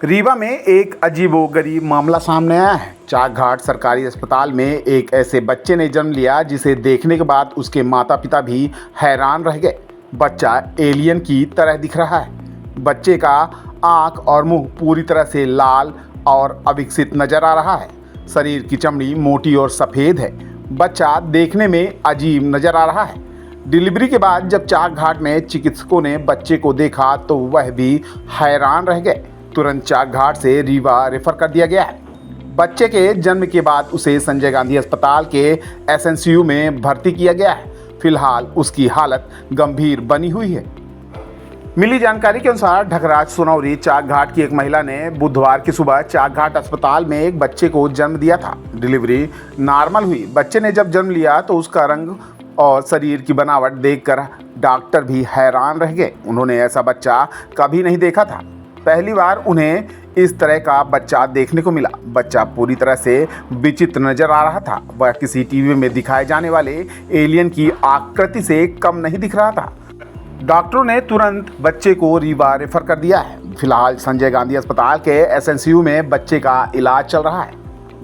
रीवा में एक अजीबोगरीब मामला सामने आया है। चाकघाट सरकारी अस्पताल में एक ऐसे बच्चे ने जन्म लिया जिसे देखने के बाद उसके माता पिता भी हैरान रह गए। बच्चा एलियन की तरह दिख रहा है। बच्चे का आंख और मुंह पूरी तरह से लाल और अविकसित नजर आ रहा है। शरीर की चमड़ी मोटी और सफ़ेद है। बच्चा देखने में अजीब नजर आ रहा है। डिलीवरी के बाद जब चाकघाट में चिकित्सकों ने बच्चे को देखा तो वह भी हैरान रह गए। तुरंत चाकघाट से रीवा रेफर कर दिया गया है। बच्चे के जन्म के बाद उसे संजय गांधी अस्पताल के एसएनसीयू में भर्ती किया गया है। फिलहाल उसकी हालत गंभीर बनी हुई है। मिली जानकारी के अनुसार ढकराज सोनौरी चाकघाट की एक महिला ने बुधवार की सुबह चाकघाट अस्पताल में एक बच्चे को जन्म दिया था। डिलीवरी नॉर्मल हुई। बच्चे ने जब जन्म लिया तो उसका रंग और शरीर की बनावट देखकर डॉक्टर भी हैरान रह गए। उन्होंने ऐसा बच्चा कभी नहीं देखा था। पहली बार उन्हें इस तरह का बच्चा देखने को मिला। बच्चा पूरी तरह से विचित्र नजर आ रहा था। वह किसी टीवी में दिखाए जाने वाले एलियन की आकृति से कम नहीं दिख रहा था। डॉक्टरों ने तुरंत बच्चे को रीवा रेफर कर दिया है। फिलहाल संजय गांधी अस्पताल के एसएनसीयू में बच्चे का इलाज चल रहा है।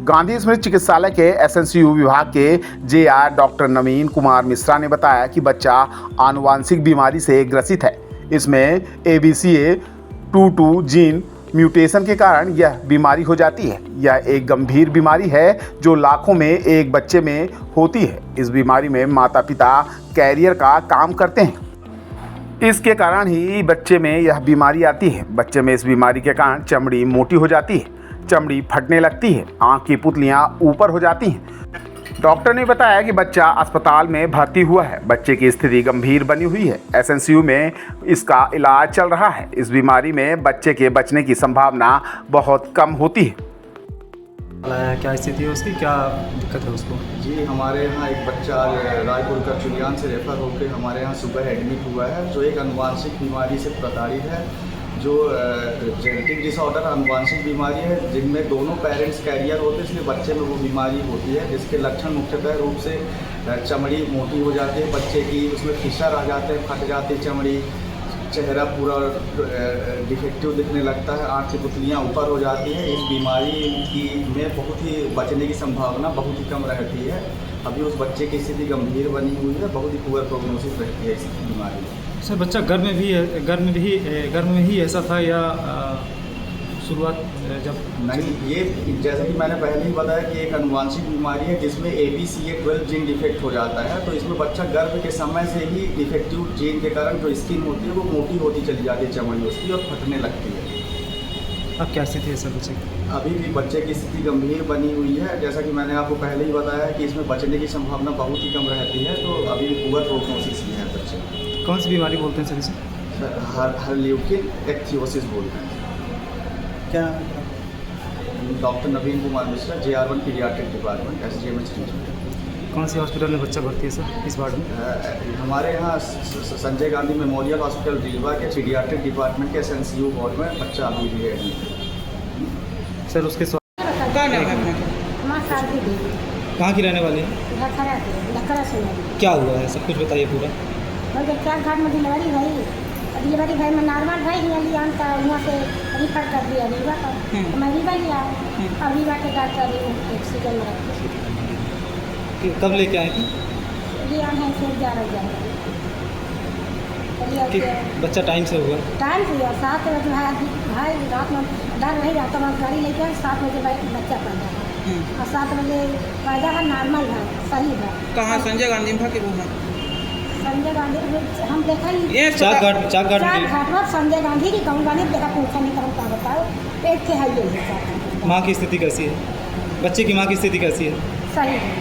गांधी स्मृति चिकित्सालय के एसएनसीयू विभाग के जेआर डॉक्टर नवीन कुमार मिश्रा ने बताया कि बच्चा आनुवांशिक बीमारी से ग्रसित है। इसमें ABCA22 जीन म्यूटेशन के कारण यह बीमारी हो जाती है। यह एक गंभीर बीमारी है जो लाखों में एक बच्चे में होती है। इस बीमारी में माता पिता कैरियर का काम करते हैं। इसके कारण ही बच्चे में यह बीमारी आती है। बच्चे में इस बीमारी के कारण चमड़ी मोटी हो जाती है, चमड़ी फटने लगती है, आंख की पुतलियां ऊपर हो जाती हैं। डॉक्टर ने बताया कि बच्चा अस्पताल में भर्ती हुआ है। बच्चे की स्थिति गंभीर बनी हुई है। एसएनसीयू में इसका इलाज चल रहा है। इस बीमारी में बच्चे के बचने की संभावना बहुत कम होती है। क्या स्थिति है उसकी, क्या दिक्कत है उसको? जी, हमारे यहाँ एक बच्चा रायपुर का चुलियान से रेफर होकर हमारे यहाँ सुबह एडमिट हुआ है, जो एक अनुवांशिक बीमारी से प्रताड़ित है, जो जेनेटिक डिसऑर्डर अनुवांशिक बीमारी है, जिनमें दोनों पेरेंट्स कैरियर होते हैं, इसलिए बच्चे में वो बीमारी होती है, जिसके लक्षण मुख्यतः रूप से चमड़ी मोटी हो जाती है बच्चे की, उसमें फिशर आ जाते हैं, फट जाती है चमड़ी, चेहरा पूरा डिफेक्टिव दिखने लगता है, आँख की पुतलियाँ ऊपर हो जाती हैं। इस बीमारी में बहुत ही बचने की संभावना बहुत ही कम रहती है। अभी उस बच्चे की स्थिति गंभीर बनी हुई है, बहुत ही पुअर प्रोग्नोसिस रहती है इस बीमारी में। सर, बच्चा गर्भ में ही ऐसा था या शुरुआत जब? नहीं, ये जैसे कि मैंने पहले ही बताया कि एक अनुवांशिक बीमारी है जिसमें ABCA12 जीन डिफेक्ट हो जाता है। तो इसमें बच्चा गर्भ के समय से ही डिफेक्टिव जीन के कारण जो स्किन होती है वो मोटी होती चली जाती है चमड़ी उसकी, और फटने लगती है। अब क्या स्थिति है सर बच्चे की? अभी भी बच्चे की स्थिति गंभीर बनी हुई है। जैसा कि मैंने आपको पहले ही बताया कि इसमें बचने की संभावना बहुत ही कम रहती है। तो अभी भी पुअर प्रोग्नोसिस ही है बच्चे। कौन सी बीमारी बोलते हैं सर इसे? हर्ल्यूकिन एक्थियोसिस बोलते हैं। क्या? Doctor Naveen Kumar Mishra, JR1 paediatric department, SGMH region. कौन सी हॉस्पिटल में बच्चा भर्ती है सर इस वार्ड में? हमारे यहाँ संजय गांधी मेमोरियल हॉस्पिटल रीवा के पीडियाट्रिक डिपार्टमेंट के एसएनसीयू वार्ड में बच्चा अभी भी है। सर, उसके क्या नाम है अपना? कहाँ की रहने वाली है? क्या हुआ है, सब कुछ बताइए पूरा। चाकघाट में डिलीवरी भाई में नॉर्मल भाई लिया का वहाँ से रिफर कर दिया रीवा का। तो मैं रीवा लिया और रीवा के डॉक्टर ऑक्सीजन में रखी। कब लेके आए थे? लिया है फिर 11 बच्चा टाइम से हुआ? टाइम से 7 बजे भाई रात में डर रही रहा, तो मैं गाड़ी लेकर 7 बजे बच्चा पैदा है और 7 बजे पैदा है, नॉर्मल है, सही है। कहाँ संजय गांधी में कि वो है? संजय गांधी हम देखा ही ये चाकघाट में संजय गांधी की कहूँगा नहीं देखा, पूछा नहीं करूँ क्या बताओ। पेट के है ये। माँ की स्थिति कैसी है? बच्चे की माँ की स्थिति कैसी है? सही है,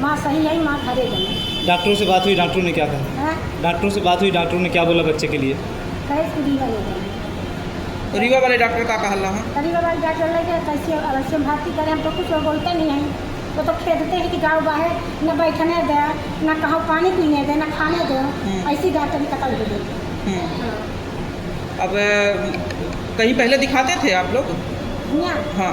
माँ सही है, माँ घरे गई। डॉक्टरों से बात हुई, डॉक्टरों ने क्या कहा? डॉक्टरों से बात हुई, डॉक्टरों ने क्या बोला बच्चे के लिए? रीवा ले गए। रीवा वाले डॉक्टर का कहला है? रीवा वाले डॉक्टर ले गए, कैसे अवश्य भर्ती करें, हम तो कुछ बोलते नहीं हैं। वो तो खेदते हैं कि गाँव बाहर न बैठने दे, न कहाँ पानी पीने दे, न खाने दे, ऐसी डॉक्टर की कतल दे देते। अब कहीं पहले दिखाते थे आप लोग? हाँ,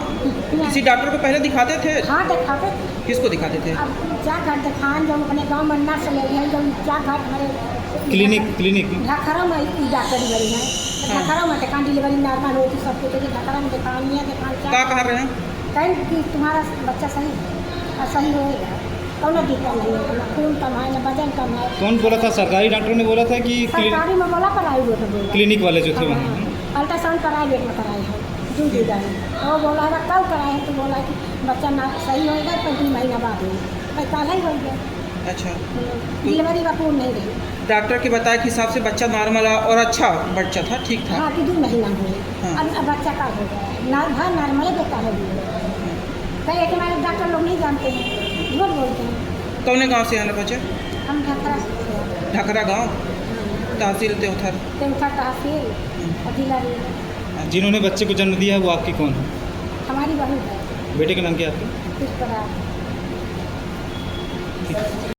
किसी डॉक्टर को पहले दिखाते थे? हाँ, दिखाते। किसको दिखाते थे? अब चाकघाट दिखान, जब अपने गाँव में नर्स ले गए, जब चाकघाट हमारे क्लिनिक ढाखरा में डॉक्टर बड़ी है ढाखरा में टेकान डिलीवरी नॉर्मल होती सब कुछ लेकिन ढाखरा में दिखानिया क्या कह रहे हैं? कहीं कि तुम्हारा बच्चा सही है और सही होएगा कौन दिक्कत नहीं है ना खून कम है ना वजन कम है। कौन बोला था? सरकारी डॉक्टर ने बोला था कि सरकारी में बोला प्राइवेट में बोला क्लिनिक वाले जो थे वहाँ? अल्ट्रासाउंड प्राइवेट में कराए हैं दू जगह है वो बोला है कल कराए हैं तो बोला कि बच्चा ना सही होएगा 2 महीना बाद होगा भाई कल ही हो गया। अच्छा, डिलीवरी का पूर्ण नहीं रही। डॉक्टर के बताया कि हिसाब से बच्चा नॉर्मल और अच्छा बच्चा था, ठीक था। हाँ कि 2 महीना हुए हाँ। अब बच्चा का हो गया नॉर्मल बेटा है कई एक हमारे डॉक्टर लोग नहीं जानते हैं झूठ बोलते हैं। कौन गांव से आना बच्चे? हम ढाकरा से ढाकरा गांव, तहसील देवथर। तेमथर तहसील और जिला रीवा। जिन्होंने बच्चे को जन्म दिया है वो आपकी कौन है? हमारी बहू है बेटे का नाम क्या है आपके? इस तरह